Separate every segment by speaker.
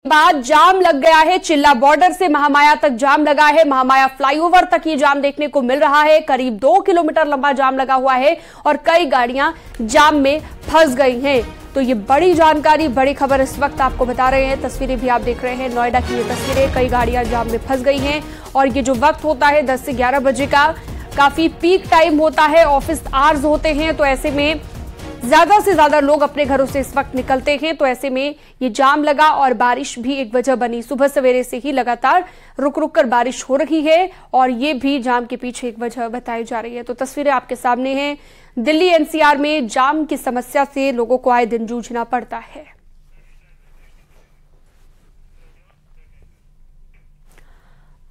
Speaker 1: बाद जाम लग गया है। चिल्ला बॉर्डर से महामाया तक जाम लगा है। महामाया फ्लाईओवर तक ये जाम देखने को मिल रहा है। करीब 2 किलोमीटर लंबा जाम लगा हुआ है और कई गाड़ियां जाम में फंस गई हैं। तो ये बड़ी जानकारी, बड़ी खबर इस वक्त आपको बता रहे हैं। तस्वीरें भी आप देख रहे हैं, नोएडा की ये तस्वीरें। कई गाड़ियां जाम में फंस गई हैं और ये जो वक्त होता है 10 से 11 बजे का, काफी पीक टाइम होता है, ऑफिस आवर्स होते हैं। तो ऐसे में ज्यादा से ज्यादा लोग अपने घरों से इस वक्त निकलते हैं। तो ऐसे में ये जाम लगा और बारिश भी एक वजह बनी। सुबह सवेरे से ही लगातार रुक रुक कर बारिश हो रही है और ये भी जाम के पीछे एक वजह बताई जा रही है। तो तस्वीरें आपके सामने हैं। दिल्ली एनसीआर में जाम की समस्या से लोगों को आए दिन जूझना पड़ता है।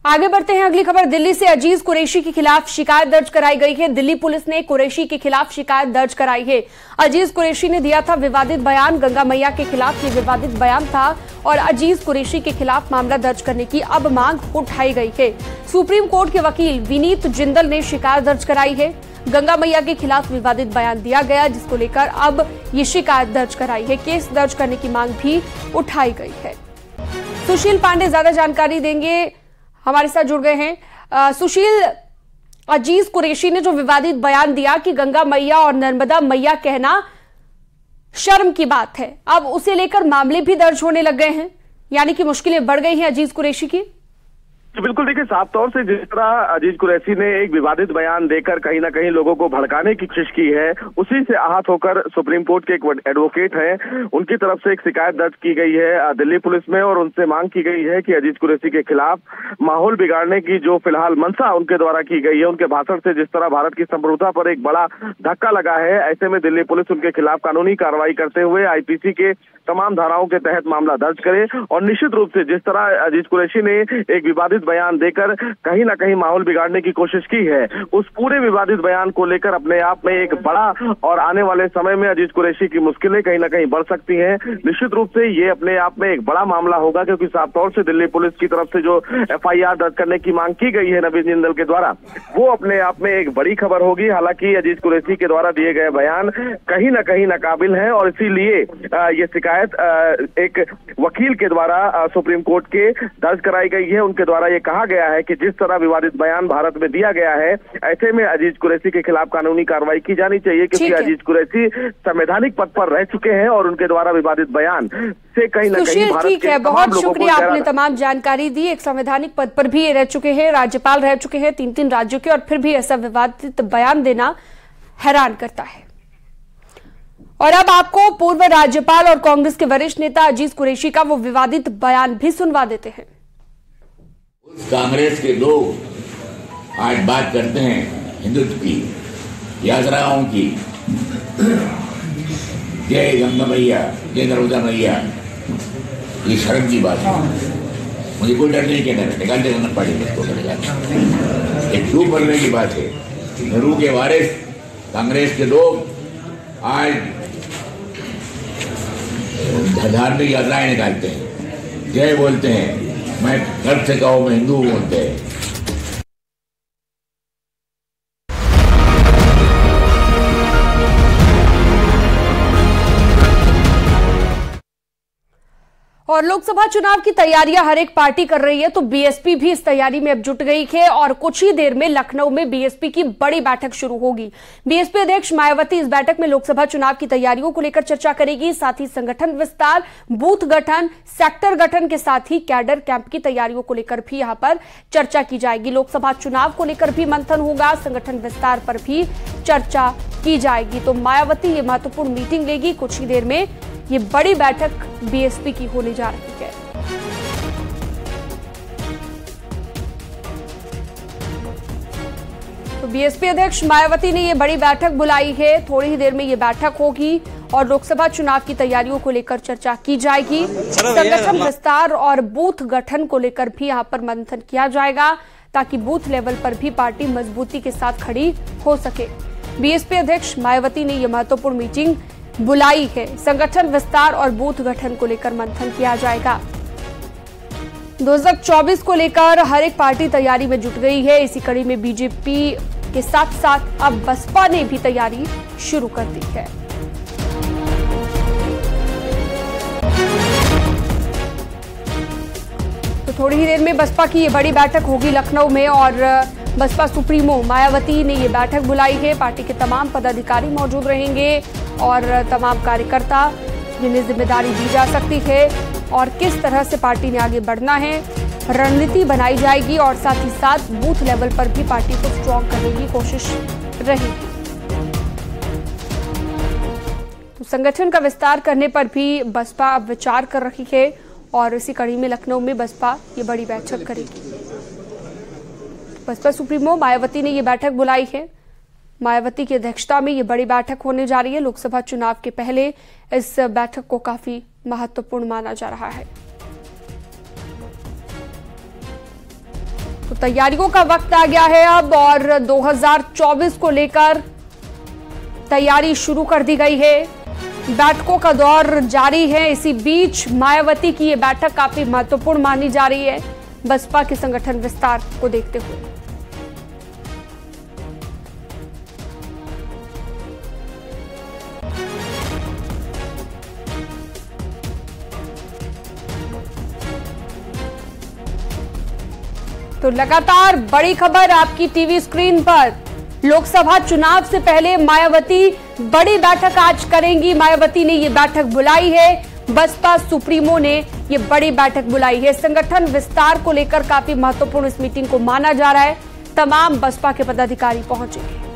Speaker 1: आगे बढ़ते हैं, अगली खबर दिल्ली से। अजीज कुरैशी के खिलाफ शिकायत दर्ज कराई गई है। दिल्ली पुलिस ने कुरैशी के खिलाफ शिकायत दर्ज कराई है। अजीज कुरैशी ने दिया था विवादित बयान। गंगा मैया के खिलाफ ये विवादित बयान था और अजीज कुरैशी के खिलाफ मामला दर्ज करने की अब मांग उठाई गई है। सुप्रीम कोर्ट के वकील विनीत जिंदल ने शिकायत दर्ज कराई है। गंगा मैया के खिलाफ विवादित बयान दिया गया, जिसको लेकर अब ये शिकायत दर्ज कराई है। केस दर्ज करने की मांग भी उठाई गई है। सुशील पांडे ज्यादा जानकारी देंगे, हमारे साथ जुड़ गए हैं। सुशील, अजीज कुरैशी ने जो विवादित बयान दिया कि गंगा मैया और नर्मदा मैया कहना शर्म की बात है, अब उसे लेकर मामले भी दर्ज होने लग गए हैं, यानी कि मुश्किलें बढ़ गई हैं अजीज कुरैशी की।
Speaker 2: बिल्कुल, देखिए, साफ तौर से जिस तरह अजीज कुरैशी ने एक विवादित बयान देकर कहीं ना कहीं लोगों को भड़काने की कोशिश की है, उसी से आहत होकर सुप्रीम कोर्ट के एक एडवोकेट हैं, उनकी तरफ से एक शिकायत दर्ज की गई है दिल्ली पुलिस में और उनसे मांग की गई है कि अजीज कुरैशी के खिलाफ माहौल बिगाड़ने की जो फिलहाल मंशा उनके द्वारा की गई है, उनके भाषण से जिस तरह भारत की संप्रभुता पर एक बड़ा धक्का लगा है, ऐसे में दिल्ली पुलिस उनके खिलाफ कानूनी कार्रवाई करते हुए आईपीसी के तमाम धाराओं के तहत मामला दर्ज करे। और निश्चित रूप से जिस तरह अजीज कुरैशी ने एक विवादित बयान देकर कहीं ना कहीं माहौल बिगाड़ने की कोशिश की है, उस पूरे विवादित बयान को लेकर अपने आप में एक बड़ा और आने वाले समय में अजीज कुरैशी की मुश्किलें कहीं ना कहीं बढ़ सकती हैं। निश्चित रूप से ये अपने आप में एक बड़ा मामला होगा, क्योंकि साफ तौर से दिल्ली पुलिस की तरफ से जो एफआईआर दर्ज करने की मांग की गई है नवीन जिंदल के द्वारा, वो अपने आप में एक बड़ी खबर होगी। हालांकि अजीज कुरैशी के द्वारा दिए गए बयान कहीं ना कहीं नाकाबिल है और इसीलिए ये शिकायत एक वकील के द्वारा सुप्रीम कोर्ट के दर्ज कराई गई है। उनके द्वारा ये कहा गया है कि जिस तरह विवादित बयान भारत में दिया गया है, ऐसे में अजीज कुरैशी के खिलाफ कानूनी कार्रवाई की जानी चाहिए, क्योंकि अजीज कुरैशी संवैधानिक पद पर रह चुके हैं और उनके द्वारा विवादित बयान से कहीं ना कहीं भारत
Speaker 1: ठीक है, बहुत शुक्रिया, आपने तमाम जानकारी दी। एक संवैधानिक पद पर भी रह चुके हैं, राज्यपाल रह चुके हैं 3-3 राज्यों के, और फिर भी ऐसा विवादित बयान देना हैरान करता है। और अब आपको पूर्व राज्यपाल और कांग्रेस के वरिष्ठ नेता अजीज कुरैशी का वो विवादित बयान भी सुनवा देते हैं।
Speaker 3: कांग्रेस के लोग आज बात करते हैं हिंदुत्व की, यात्राओं की, जय गंगा मैया, जय नर्मदा मैया, ये शर्म की बात है। मुझे कोई डर नहीं कहना, निकाल दे गंगा पार्टी को करेगा। ये क्यों बोलने की बात है? नेहरू के वारिस कांग्रेस के लोग आज धार्मिक यात्राएं निकालते हैं, जय बोलते हैं, मैं गर्व से कहूं मैं हिंदू बोलते हैं।
Speaker 1: और लोकसभा चुनाव की तैयारियां हर एक पार्टी कर रही है, तो बीएसपी भी इस तैयारी में अब जुट गई है और कुछ ही देर में लखनऊ में बीएसपी की बड़ी बैठक शुरू होगी। बीएसपी अध्यक्ष मायावती इस बैठक में लोकसभा चुनाव की तैयारियों को लेकर चर्चा करेगी। साथ ही संगठन विस्तार, बूथ गठन, सेक्टर गठन के साथ ही कैडर कैंप की तैयारियों को लेकर भी यहां पर चर्चा की जाएगी। लोकसभा चुनाव को लेकर भी मंथन होगा, संगठन विस्तार पर भी चर्चा की जाएगी। तो मायावती ये महत्वपूर्ण मीटिंग लेगी। कुछ ही देर में ये बड़ी बैठक बीएसपी की होने जा रही है। तो बीएसपी अध्यक्ष मायावती ने ये बड़ी बैठक बुलाई है। थोड़ी ही देर में ये बैठक होगी और लोकसभा चुनाव की तैयारियों को लेकर चर्चा की जाएगी। संगठन विस्तार और बूथ गठन को लेकर भी यहां पर मंथन किया जाएगा, ताकि बूथ लेवल पर भी पार्टी मजबूती के साथ खड़ी हो सके। बीएसपी अध्यक्ष मायावती ने यह महत्वपूर्ण मीटिंग बुलाई है। संगठन विस्तार और बूथ गठन को लेकर मंथन किया जाएगा। 2024 को लेकर हर एक पार्टी तैयारी में जुट गई है। इसी कड़ी में बीजेपी के साथ साथ अब बसपा ने भी तैयारी शुरू कर दी है। थोड़ी ही देर में बसपा की ये बड़ी बैठक होगी लखनऊ में और बसपा सुप्रीमो मायावती ने ये बैठक बुलाई है। पार्टी के तमाम पदाधिकारी मौजूद रहेंगे और तमाम कार्यकर्ता जिन्हें जिम्मेदारी दी जा सकती है और किस तरह से पार्टी ने आगे बढ़ना है, रणनीति बनाई जाएगी और साथ ही साथ बूथ लेवल पर भी पार्टी को स्ट्रॉन्ग करने की कोशिश रहेगी। तो संगठन का विस्तार करने पर भी बसपा अब विचार कर रही है और इसी कड़ी में लखनऊ में बसपा ये बड़ी बैठक करेगी। बसपा सुप्रीमो मायावती ने ये बैठक बुलाई है। मायावती की अध्यक्षता में ये बड़ी बैठक होने जा रही है। लोकसभा चुनाव के पहले इस बैठक को काफी महत्वपूर्ण माना जा रहा है। तो तैयारियों का वक्त आ गया है अब और 2024 को लेकर तैयारी शुरू कर दी गई है। बैठकों का दौर जारी है। इसी बीच मायावती की ये बैठक काफी महत्वपूर्ण मानी जा रही है बसपा के संगठन विस्तार को देखते हुए। तो लगातार बड़ी खबर आपकी टीवी स्क्रीन पर। लोकसभा चुनाव से पहले मायावती बड़ी बैठक आज करेंगी। मायावती ने ये बैठक बुलाई है। बसपा सुप्रीमो ने ये बड़ी बैठक बुलाई है। संगठन विस्तार को लेकर काफी महत्वपूर्ण इस मीटिंग को माना जा रहा है। तमाम बसपा के पदाधिकारी पहुंचेंगे।